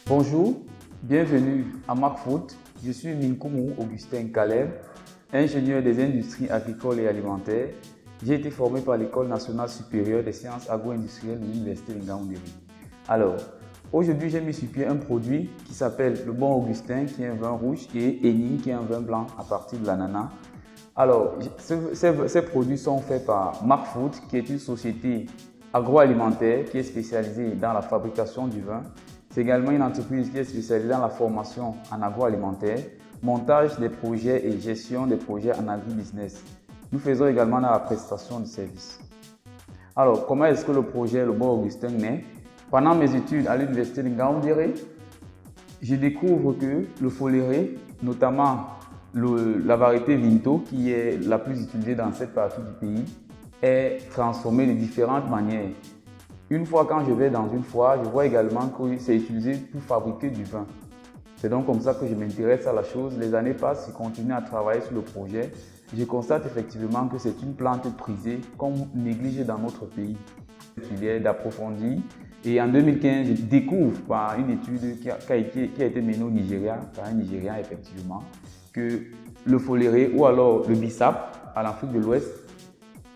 Bonjour, bienvenue à MacFood. Je suis Minkoumou Augustin Caleb, ingénieur des industries agricoles et alimentaires. J'ai été formé par l'École nationale supérieure des sciences agro-industrielles de l'Université de Ngaoundéré. Alors, aujourd'hui, j'ai mis sur pied un produit qui s'appelle le Bon Augustin, qui est un vin rouge, et Eni, qui est un vin blanc à partir de l'ananas. Alors, ces produits sont faits par MacFood, qui est une société agroalimentaire qui est spécialisée dans la fabrication du vin. C'est également une entreprise qui est spécialisée dans la formation en agroalimentaire, montage des projets et gestion des projets en agribusiness. Nous faisons également dans la prestation de services. Alors, comment est-ce que le projet Le Bon Augustin naît? Pendant mes études à l'Université de Ngaoundéré, je découvre que le foléré, notamment la variété Vinto, qui est la plus utilisée dans cette partie du pays, est transformée de différentes manières. Une fois, quand je vais dans une foire, je vois également que c'est utilisé pour fabriquer du vin. C'est donc comme ça que je m'intéresse à la chose. Les années passent, je continue à travailler sur le projet. Je constate effectivement que c'est une plante prisée qu'on néglige dans notre pays. Il est d'approfondir. Et en 2015, je découvre par une étude qui a été menée au Nigeria, par un Nigérian effectivement, que le foléré ou alors le bissap en Afrique de l'Ouest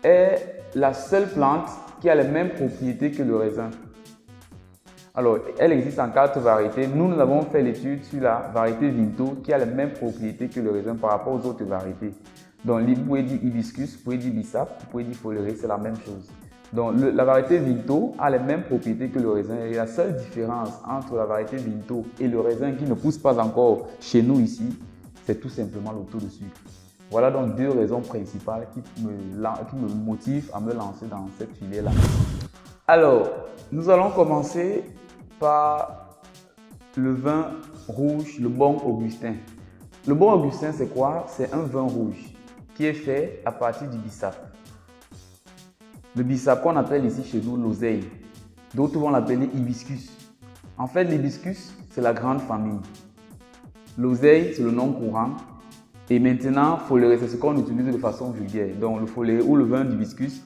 est la seule plante qui a les mêmes propriétés que le raisin. Alors, elle existe en 4 variétés. Nous avons fait l'étude sur la variété Vinto qui a les mêmes propriétés que le raisin par rapport aux autres variétés. Donc, vous pouvez dire hibiscus, vous pouvez dire bissap, vous pouvez dire foléré, c'est la même chose. Donc, la variété Vinto a les mêmes propriétés que le raisin. Et la seule différence entre la variété Vinto et le raisin qui ne pousse pas encore chez nous ici, c'est tout simplement le taux de sucre. Voilà donc 2 raisons principales qui me motivent à me lancer dans cette filière-là. Alors, nous allons commencer par le vin rouge, le Bon Augustin. Le Bon Augustin, c'est quoi? C'est un vin rouge qui est fait à partir du bissap. Le bissap qu'on appelle ici chez nous l'oseille. D'autres vont l'appeler hibiscus. En fait, l'hibiscus, c'est la grande famille. L'oseille, c'est le nom courant. Et maintenant, foléré, c'est ce qu'on utilise de façon vulgaire. Donc, le foléré ou le vin d'hibiscus,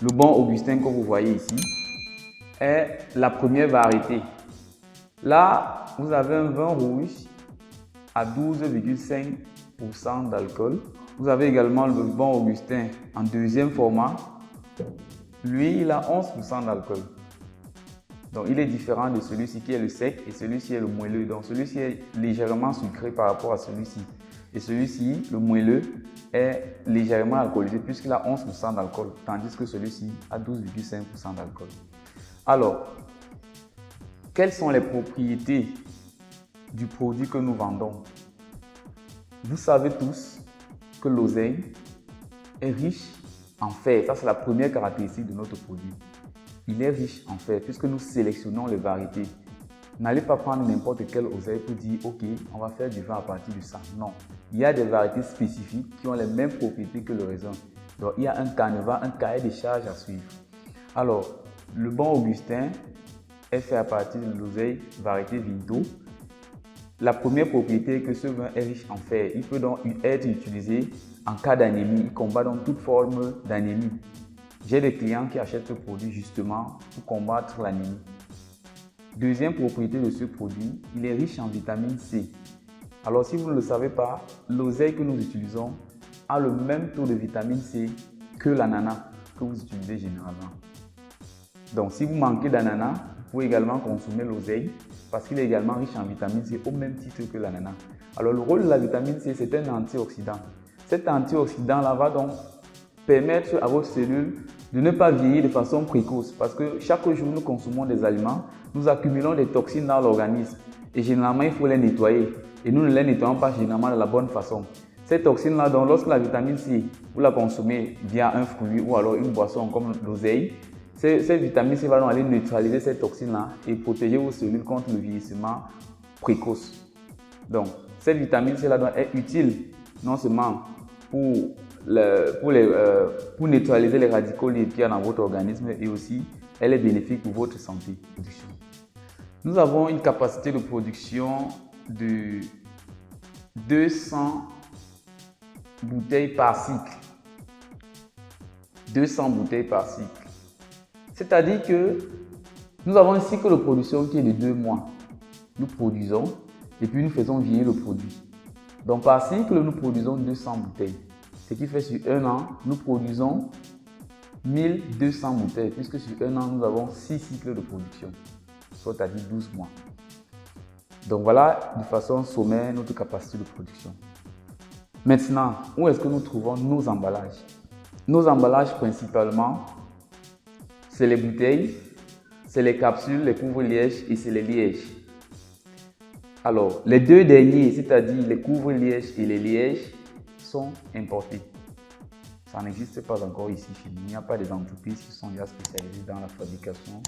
le Bon Augustin que vous voyez ici, est la première variété. Là, vous avez un vin rouge à 12,5% d'alcool. Vous avez également le Bon Augustin en deuxième format. Lui, il a 11% d'alcool. Donc, il est différent de celui-ci qui est le sec et celui-ci est le moelleux. Donc, celui-ci est légèrement sucré par rapport à celui-ci. Et celui-ci, le moelleux, est légèrement alcoolisé puisqu'il a 11% d'alcool, tandis que celui-ci a 12,5% d'alcool. Alors, quelles sont les propriétés du produit que nous vendons? Vous savez tous que l'oseille est riche en fer. Ça, c'est la première caractéristique de notre produit. Il est riche en fer puisque nous sélectionnons les variétés. N'allez pas prendre n'importe quelle oseille pour dire « Ok, on va faire du vin à partir du sang ». Non, il y a des variétés spécifiques qui ont les mêmes propriétés que le raisin. Donc, il y a un canevas, un cahier de charges à suivre. Alors, le Bon Augustin est fait à partir de l'oseille variété Vinto. La première propriété est que ce vin est riche en fer. Il peut donc être utilisé en cas d'anémie. Il combat donc toute forme d'anémie. J'ai des clients qui achètent ce produit justement pour combattre l'anémie. Deuxième propriété de ce produit, il est riche en vitamine C. Alors si vous ne le savez pas, l'oseille que nous utilisons a le même taux de vitamine C que l'ananas que vous utilisez généralement. Donc si vous manquez d'ananas, vous pouvez également consommer l'oseille parce qu'il est également riche en vitamine C au même titre que l'ananas. Alors le rôle de la vitamine C, c'est un antioxydant. Cet antioxydant-là va donc permettre à vos cellules de ne pas vieillir de façon précoce parce que chaque jour nous consommons des aliments, nous accumulons des toxines dans l'organisme et généralement il faut les nettoyer et nous ne les nettoyons pas généralement de la bonne façon. Ces toxines-là, donc lorsque la vitamine C, vous la consommez via un fruit ou alors une boisson comme l'oseille, ces vitamines C vont aller neutraliser ces toxines-là et protéger vos cellules contre le vieillissement précoce. Donc cette vitamine C-là est utile non seulement pour neutraliser les radicaux libres qu'il y a dans votre organisme et aussi elle est bénéfique pour votre santé. Nous avons une capacité de production de 200 bouteilles par cycle. 200 bouteilles par cycle. C'est-à-dire que nous avons un cycle de production qui est de 2 mois. Nous produisons et puis nous faisons vieillir le produit. Donc par cycle, nous produisons 200 bouteilles. Ce qui fait sur un an, nous produisons 1200 bouteilles, puisque sur un an, nous avons 6 cycles de production, soit à dire 12 mois. Donc voilà de façon sommaire notre capacité de production. Maintenant, où est-ce que nous trouvons nos emballages? Nos emballages principalement, c'est les bouteilles, c'est les capsules, les couvre-lièges et c'est les lièges. Alors, les deux derniers, c'est-à-dire les couvre-lièges et les lièges, sont importés. Ça n'existe pas encore ici chez nous. Il n'y a pas des entreprises qui sont déjà spécialisées dans la fabrication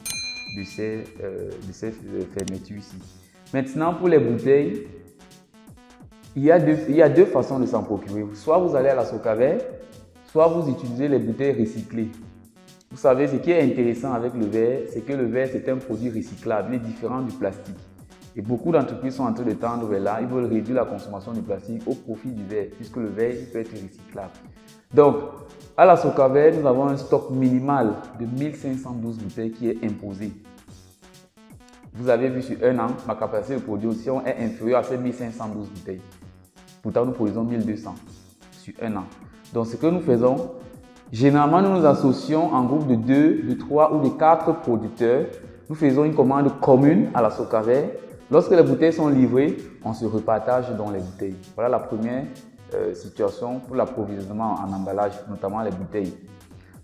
de ces fermetures ici. Maintenant, pour les bouteilles, il y a deux façons de s'en procurer. Soit vous allez à la Socavert, soit vous utilisez les bouteilles recyclées. Vous savez, ce qui est intéressant avec le verre, c'est que le verre, c'est un produit recyclable, il est différent du plastique. Et beaucoup d'entreprises sont en train de tendre vers là. Ils veulent réduire la consommation du plastique au profit du verre, puisque le verre il peut être recyclable. Donc, à la Socavert, nous avons un stock minimal de 1512 bouteilles qui est imposé. Vous avez vu sur un an, ma capacité de production est inférieure à ces 1512 bouteilles. Pourtant, nous produisons 1200 sur un an. Donc, ce que nous faisons, généralement, nous nous associons en groupe de 2, de 3 ou de 4 producteurs. Nous faisons une commande commune à la Socavert. Lorsque les bouteilles sont livrées, on se repartage dans les bouteilles. Voilà la première situation pour l'approvisionnement en emballage, notamment les bouteilles.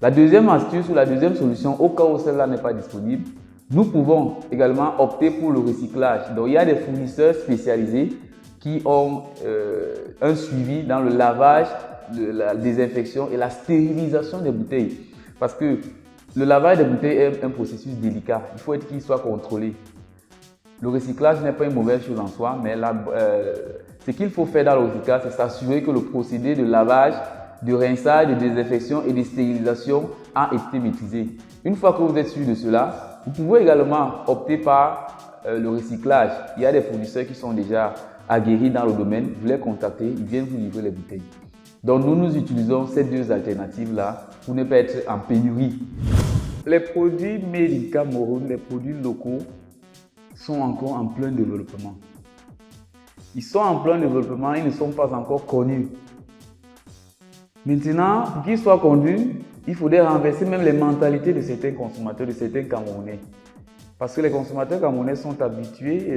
La deuxième astuce ou la deuxième solution, au cas où celle-là n'est pas disponible, nous pouvons également opter pour le recyclage. Donc, il y a des fournisseurs spécialisés qui ont un suivi dans le lavage, la désinfection et la stérilisation des bouteilles. Parce que le lavage des bouteilles est un processus délicat. Il faut qu'il soit contrôlé. Le recyclage n'est pas une mauvaise chose en soi, mais ce qu'il faut faire dans le recyclage, c'est s'assurer que le procédé de lavage, de rinçage, de désinfection et de stérilisation a été maîtrisé. Une fois que vous êtes sûr de cela, vous pouvez également opter par le recyclage. Il y a des fournisseurs qui sont déjà aguerris dans le domaine. Vous les contactez, ils viennent vous livrer les bouteilles. Donc nous utilisons ces deux alternatives-là pour ne pas être en pénurie. Les produits made in Cameroun, les produits locaux, sont encore en plein développement. Ils sont en plein développement, ils ne sont pas encore connus. Maintenant, pour qu'ils soient connus, il faudrait renverser même les mentalités de certains consommateurs, de certains Camerounais. Parce que les consommateurs camerounais sont habitués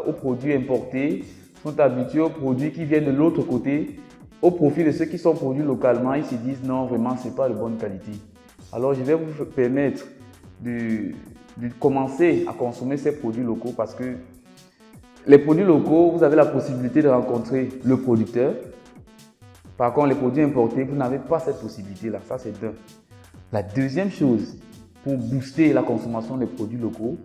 aux produits importés, sont habitués aux produits qui viennent de l'autre côté, au profit de ceux qui sont produits localement. Ils se disent non, vraiment, ce n'est pas de bonne qualité. Alors, je vais vous permettre de commencer à consommer ces produits locaux parce que les produits locaux, vous avez la possibilité de rencontrer le producteur. Par contre, les produits importés, vous n'avez pas cette possibilité-là. Ça, c'est d'un. La deuxième chose, pour booster la consommation des produits locaux,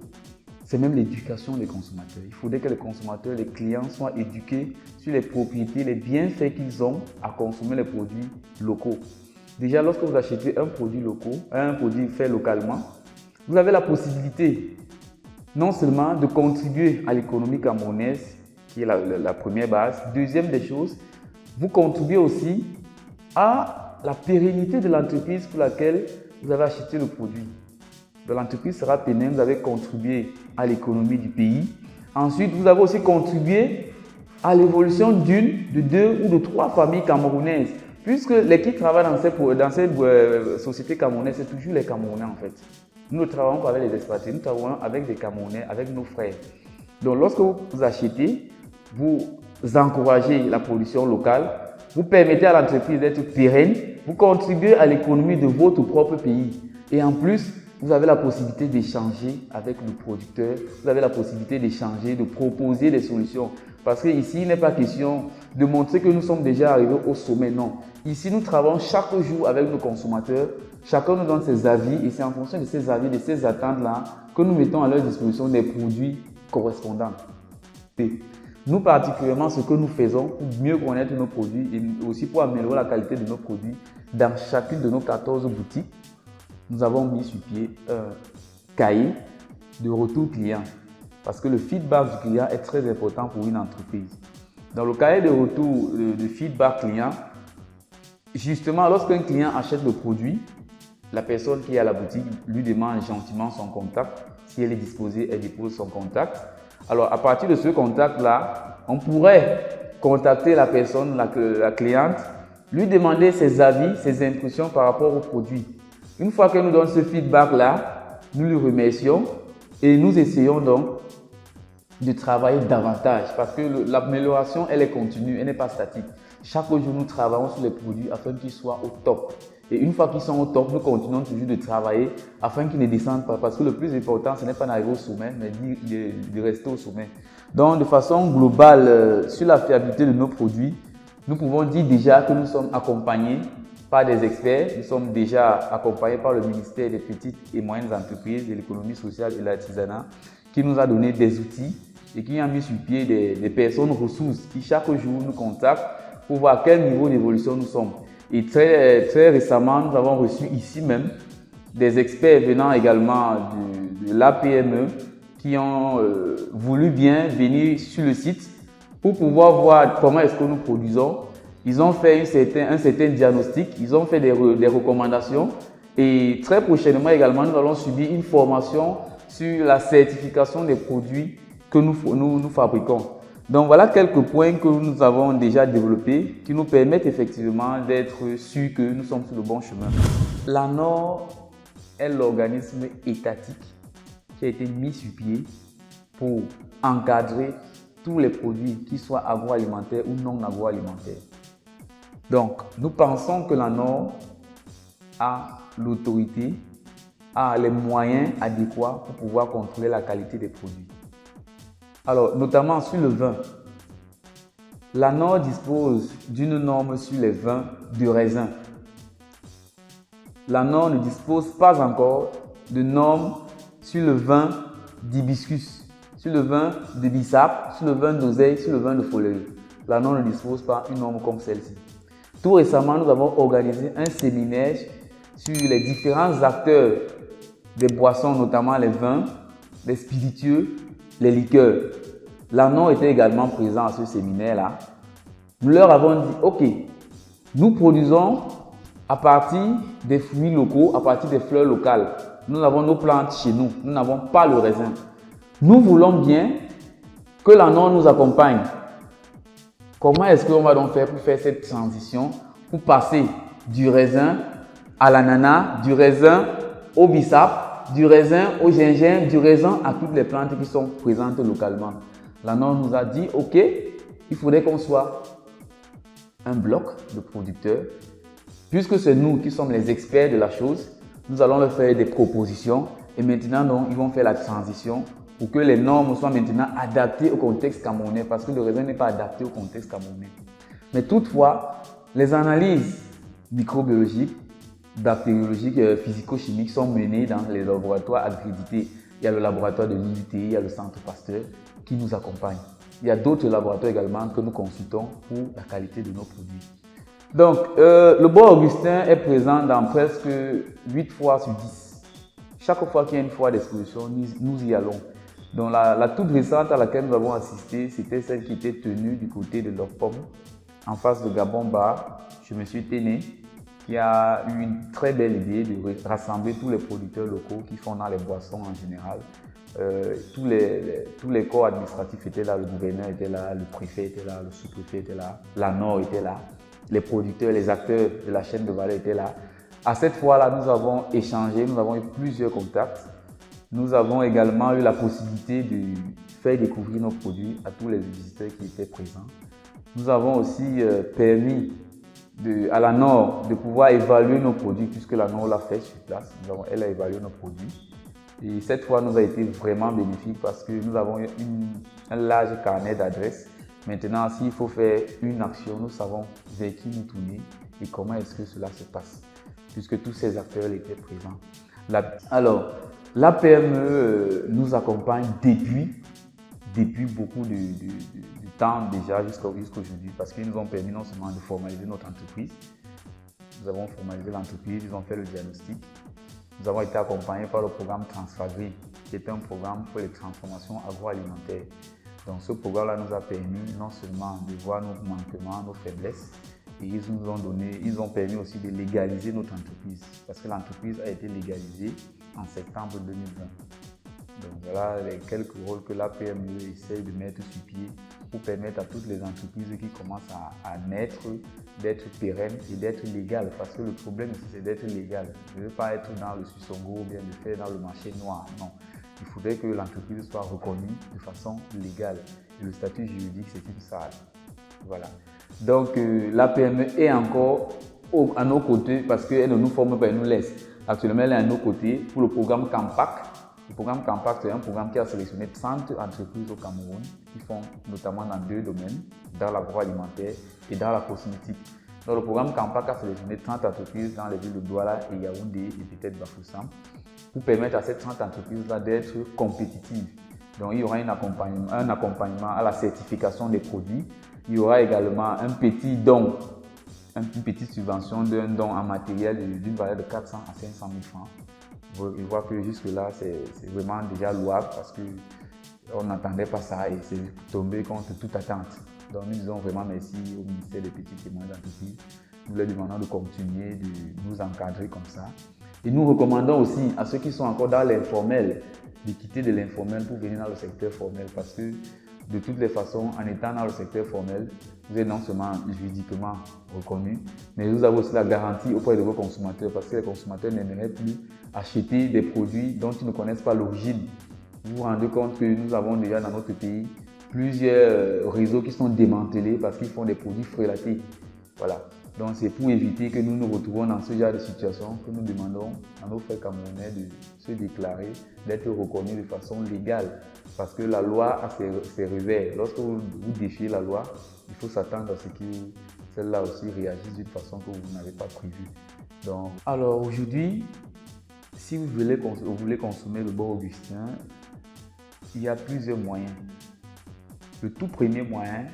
c'est même l'éducation des consommateurs. Il faudrait que les consommateurs, les clients soient éduqués sur les propriétés, les bienfaits qu'ils ont à consommer les produits locaux. Déjà, lorsque vous achetez un produit local, un produit fait localement, vous avez la possibilité non seulement de contribuer à l'économie camerounaise, qui est la première base. Deuxième des choses, vous contribuez aussi à la pérennité de l'entreprise pour laquelle vous avez acheté le produit. Donc l'entreprise sera pérenne, vous avez contribué à l'économie du pays. Ensuite, vous avez aussi contribué à l'évolution d'une, de deux ou de trois familles camerounaises. Puisque les qui travaillent dans ces sociétés camerounaises, c'est toujours les Camerounais en fait. Nous ne travaillons pas avec les expatriés, nous travaillons avec des Camerounais, avec nos frères. Donc lorsque vous achetez, vous encouragez la production locale, vous permettez à l'entreprise d'être pérenne, vous contribuez à l'économie de votre propre pays. Et en plus, vous avez la possibilité d'échanger avec le producteur, vous avez la possibilité d'échanger, de proposer des solutions. Parce qu'ici, il n'est pas question de montrer que nous sommes déjà arrivés au sommet, non. Ici, nous travaillons chaque jour avec nos consommateurs. Chacun nous donne ses avis et c'est en fonction de ces avis, de ces attentes-là que nous mettons à leur disposition des produits correspondants. Et nous, particulièrement, ce que nous faisons pour mieux connaître nos produits et aussi pour améliorer la qualité de nos produits, dans chacune de nos 14 boutiques, nous avons mis sur pied un cahier de retour client. Parce que le feedback du client est très important pour une entreprise. Dans le cahier de retour de feedback client, justement, lorsqu'un client achète le produit, la personne qui est à la boutique lui demande gentiment son contact. Si elle est disposée, elle dépose son contact. Alors, à partir de ce contact-là, on pourrait contacter la personne, la cliente, lui demander ses avis, ses impressions par rapport au produit. Une fois qu'elle nous donne ce feedback-là, nous lui remercions et nous essayons donc de travailler davantage parce que l'amélioration, elle est continue, elle n'est pas statique. Chaque jour, nous travaillons sur les produits afin qu'ils soient au top. Et une fois qu'ils sont au top, nous continuons toujours de travailler afin qu'ils ne descendent pas. Parce que le plus important, ce n'est pas d'arriver au sommet, mais de rester au sommet. Donc, de façon globale, sur la fiabilité de nos produits, nous pouvons dire déjà que nous sommes accompagnés par des experts. Nous sommes déjà accompagnés par le ministère des petites et moyennes entreprises, de l'économie sociale et de l'artisanat, qui nous a donné des outils et qui a mis sur pied des personnes ressources qui chaque jour nous contactent pour voir à quel niveau d'évolution nous sommes. Et très récemment, nous avons reçu ici même des experts venant également de l'APME qui ont voulu bien venir sur le site pour pouvoir voir comment est-ce que nous produisons. Ils ont fait un certain diagnostic, ils ont fait des recommandations et très prochainement également, nous allons subir une formation sur la certification des produits que nous fabriquons. Donc voilà quelques points que nous avons déjà développés qui nous permettent effectivement d'être sûrs que nous sommes sur le bon chemin. L'ANOR est l'organisme étatique qui a été mis sur pied pour encadrer tous les produits, qu'ils soient agroalimentaires ou non agroalimentaires. Donc nous pensons que l'ANOR a l'autorité, a les moyens adéquats pour pouvoir contrôler la qualité des produits. Alors, notamment sur le vin, l'ANOR dispose d'une norme sur les vins de raisin. L'ANOR ne dispose pas encore de normes sur le vin d'hibiscus, sur le vin de bissap, sur le vin d'oseille, sur le vin de folerie. L'ANOR ne dispose pas une norme comme celle-ci. Tout récemment, nous avons organisé un séminaire sur les différents acteurs des boissons, notamment les vins, les spiritueux, les liqueurs. L'ANOR était également présent à ce séminaire-là. Nous leur avons dit, OK, nous produisons à partir des fruits locaux, à partir des fleurs locales. Nous avons nos plantes chez nous, nous n'avons pas le raisin. Nous voulons bien que l'ANOR nous accompagne. Comment est-ce qu'on va donc faire pour faire cette transition, pour passer du raisin à l'ananas, du raisin au bissap, du raisin au gingembre, du raisin à toutes les plantes qui sont présentes localement. L'ANOR nous a dit, OK, il faudrait qu'on soit un bloc de producteurs. Puisque c'est nous qui sommes les experts de la chose, nous allons leur faire des propositions et maintenant, donc, ils vont faire la transition pour que les normes soient maintenant adaptées au contexte camerounais parce que le raisin n'est pas adapté au contexte camerounais. Mais toutefois, les analyses microbiologiques, bactériologiques, physico-chimiques sont menées dans les laboratoires accrédités. Il y a le laboratoire de l'IUT, il y a le Centre Pasteur qui nous accompagne. Il y a d'autres laboratoires également que nous consultons pour la qualité de nos produits. Donc, le Bois Augustin est présent dans presque 8 fois sur 10. Chaque fois qu'il y a une foire d'exposition, nous y allons. Donc, la toute récente à laquelle nous avons assisté, c'était celle qui était tenue du côté de l'Orpom, en face de Gabon Bar, chez M. Téné, qui a eu une très belle idée de rassembler tous les producteurs locaux qui font dans les boissons en général. Tous les corps administratifs étaient là, le gouverneur était là, le préfet était là, le sous-préfet était là, l'ANOR était là, les producteurs, les acteurs de la chaîne de valeur étaient là. À cette fois-là, nous avons échangé, nous avons eu plusieurs contacts. Nous avons également eu la possibilité de faire découvrir nos produits à tous les visiteurs qui étaient présents. Nous avons aussi permis à l'ANOR de pouvoir évaluer nos produits puisque l'ANOR l'a fait sur place. Elle a évalué nos produits. Et cette fois, nous a été vraiment bénéfique parce que nous avons un large carnet d'adresses. Maintenant, s'il faut faire une action, nous savons vers qui nous tourner et comment est-ce que cela se passe, puisque tous ces acteurs étaient présents. Alors, la PME nous accompagne depuis beaucoup de temps déjà jusqu'à aujourd'hui, parce qu'ils nous ont permis non seulement de formaliser notre entreprise, nous avons formalisé l'entreprise, ils ont fait le diagnostic. nous avons été accompagnés par le programme Transfagri, qui est un programme pour les transformations agroalimentaires. Donc ce programme-là nous a permis non seulement de voir nos manquements, nos faiblesses, et ils ont permis aussi de légaliser notre entreprise, parce que l'entreprise a été légalisée en septembre 2020. Donc voilà les quelques rôles que la PME essaie de mettre sur pied pour permettre à toutes les entreprises qui commencent à naître d'être pérennes et d'être légales. Parce que le problème ici, c'est d'être légal. Je ne veux pas être dans le Suissongo ou bien le faire dans le marché noir. Non. Il faudrait que l'entreprise soit reconnue de façon légale. Et le statut juridique, c'est une salle. Voilà. Donc la PME est encore à nos côtés parce qu'elle ne nous forme pas, elle nous laisse. Actuellement, elle est à nos côtés pour le programme Campac. Le programme Campac, c'est un programme qui a sélectionné 30 entreprises au Cameroun qui font notamment dans 2 domaines, dans l'agroalimentaire et dans la cosmétique. Donc, le programme Campac a sélectionné 30 entreprises dans les villes de Douala et Yaoundé et peut-être Bafoussam pour permettre à ces 30 entreprises-là d'être compétitives. Donc, il y aura un accompagnement à la certification des produits. Il y aura également un petit don, une petite subvention d'un don en matériel d'une valeur de 400 à 500 000 francs. Je vois que jusque-là, c'est vraiment déjà louable parce qu'on n'attendait pas ça et c'est tombé contre toute attente. Donc nous disons vraiment merci au ministère des Petites et Moyennes Entreprises. Nous leur demandons de continuer de nous encadrer comme ça. Et nous recommandons aussi à ceux qui sont encore dans l'informel de quitter de l'informel pour venir dans le secteur formel parce que de toutes les façons, en étant dans le secteur formel, vous êtes non seulement juridiquement reconnu, mais vous avez aussi la garantie auprès de vos consommateurs parce que les consommateurs n'aimeraient plus acheter des produits dont ils ne connaissent pas l'origine. Vous vous rendez compte que nous avons déjà dans notre pays plusieurs réseaux qui sont démantelés parce qu'ils font des produits frélatés. Voilà. Donc c'est pour éviter que nous nous retrouvons dans ce genre de situation que nous demandons à nos frères camerounais de se déclarer, d'être reconnus de façon légale. Parce que la loi a ses revers. Lorsque vous défiez la loi, il faut s'attendre à ce que celle-là aussi réagisse d'une façon que vous n'avez pas prévue. Donc, alors aujourd'hui, si vous voulez consommer le beurre Augustin, il y a plusieurs moyens. Le tout premier moyen,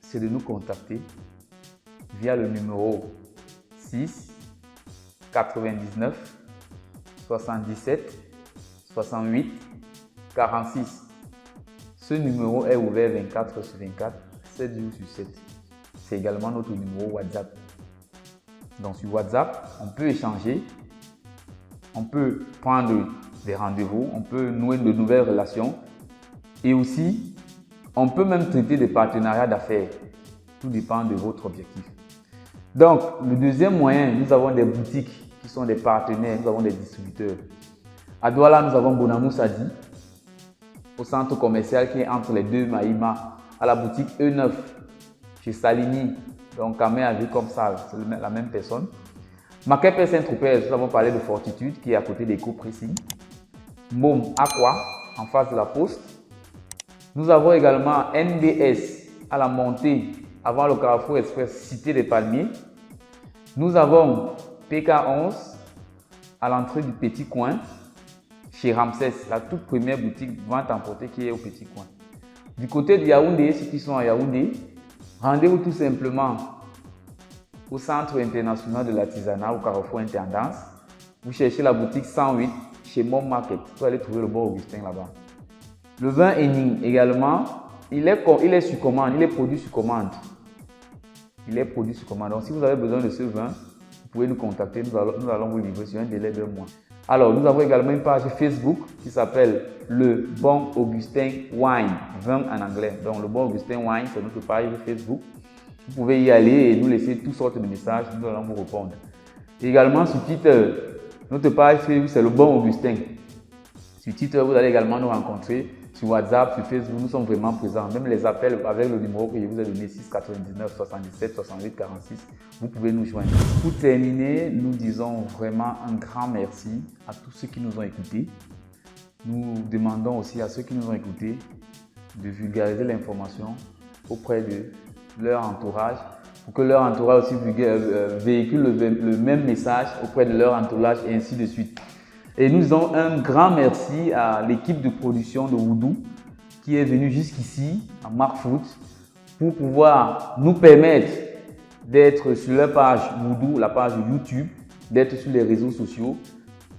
c'est de nous contacter via le numéro 6 99 77 68 46. Ce numéro est ouvert 24 heures sur 24, 7 jours sur 7. C'est également notre numéro WhatsApp. Donc sur WhatsApp, on peut échanger, on peut prendre des rendez-vous, on peut nouer de nouvelles relations et aussi, on peut même traiter des partenariats d'affaires. Tout dépend de votre objectif. Donc, le deuxième moyen, nous avons des boutiques qui sont des partenaires, nous avons des distributeurs. À Douala, nous avons Bonamou Sadi, au centre commercial qui est entre les deux Maïma, à la boutique E9, chez Salini, donc Kamé a vu comme ça, c'est la même personne. Makepe Saint-Tropez, nous avons parlé de Fortitude qui est à côté des Co-Pressing. Mom Aqua, en face de la Poste. Nous avons également NBS à la montée avant le Carrefour Express Cité des Palmiers. Nous avons PK11 à l'entrée du Petit Coin chez Ramsès, la toute première boutique vente emportée qui est au Petit Coin. Du côté de Yaoundé, ceux qui sont à Yaoundé, rendez-vous tout simplement au Centre international de l'artisanat, au Carrefour Intendance. Vous cherchez la boutique 108 chez Mom Market. Vous allez trouver le beurre Augustin là-bas. Le vin Henning également, il est sur commande, il est produit sur commande. Il est produit sur commande. Donc si vous avez besoin de ce vin, vous pouvez nous contacter, nous allons vous livrer sur un délai d'1 mois. Alors, nous avons également une page Facebook qui s'appelle Le Bon Augustin Wine, vin en anglais. Donc, Le Bon Augustin Wine, c'est notre page Facebook. Vous pouvez y aller et nous laisser toutes sortes de messages, nous allons vous répondre. Et également sur Twitter, notre page Facebook, c'est Le Bon Augustin. Sur Twitter, vous allez également nous rencontrer. Sur WhatsApp, sur Facebook, nous sommes vraiment présents. Même les appels avec le numéro que je vous ai donné, 6 99 77 68 46, vous pouvez nous joindre. Pour terminer, nous disons vraiment un grand merci à tous ceux qui nous ont écoutés. Nous demandons aussi à ceux qui nous ont écoutés de vulgariser l'information auprès de leur entourage pour que leur entourage aussi véhicule le même message auprès de leur entourage et ainsi de suite. Et nous disons un grand merci à l'équipe de production de Woodoo qui est venue jusqu'ici à Markfood pour pouvoir nous permettre d'être sur leur page Woodoo, la page YouTube, d'être sur les réseaux sociaux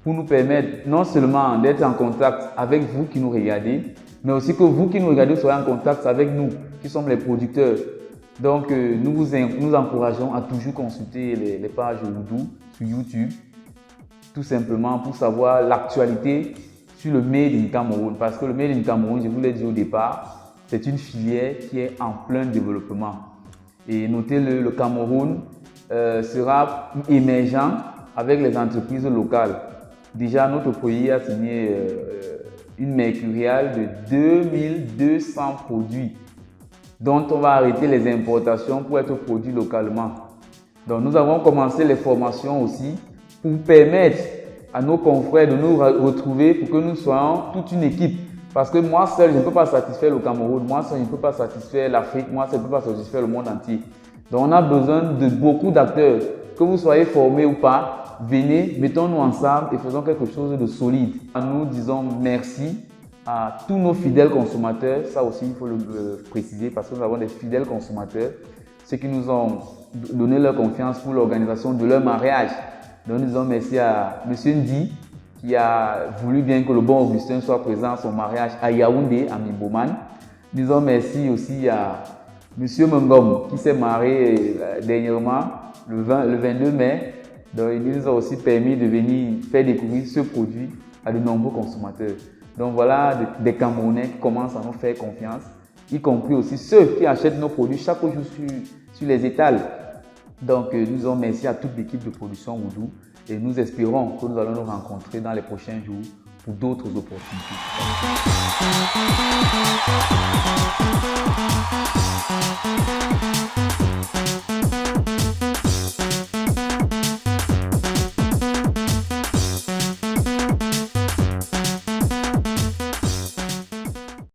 pour nous permettre non seulement d'être en contact avec vous qui nous regardez, mais aussi que vous qui nous regardez soyez en contact avec nous qui sommes les producteurs. Donc, nous vous encourageons à toujours consulter les pages Woodoo sur YouTube, tout simplement pour savoir l'actualité sur le Made in Cameroun. Parce que le Made in Cameroun, je vous l'ai dit au départ, c'est une filière qui est en plein développement. Et notez-le, le Cameroun sera émergent avec les entreprises locales. Déjà, notre pays a signé une mercuriale de 2200 produits dont on va arrêter les importations pour être produits localement. Donc, nous avons commencé les formations aussi pour permettre à nos confrères de nous retrouver pour que nous soyons toute une équipe. Parce que moi seul, je ne peux pas satisfaire le Cameroun, moi seul, je ne peux pas satisfaire l'Afrique, moi seul, je ne peux pas satisfaire le monde entier. Donc, on a besoin de beaucoup d'acteurs. Que vous soyez formés ou pas, venez, mettons-nous ensemble et faisons quelque chose de solide. Nous disons merci à tous nos fidèles consommateurs. Ça aussi, il faut le préciser parce que nous avons des fidèles consommateurs. Ceux qui nous ont donné leur confiance pour l'organisation de leur mariage. Donc, nous disons merci à M. Ndi qui a voulu bien que le bon Augustin soit présent à son mariage à Yaoundé, à Miboman. Nous disons merci aussi à M. Mengom qui s'est marié dernièrement le 22 mai. Donc, il nous a aussi permis de venir faire découvrir ce produit à de nombreux consommateurs. Donc voilà des Camerounais qui commencent à nous faire confiance, y compris aussi ceux qui achètent nos produits chaque jour sur les étals. Donc nous disons merci à toute l'équipe de production Woodoo et nous espérons que nous allons nous rencontrer dans les prochains jours pour d'autres opportunités.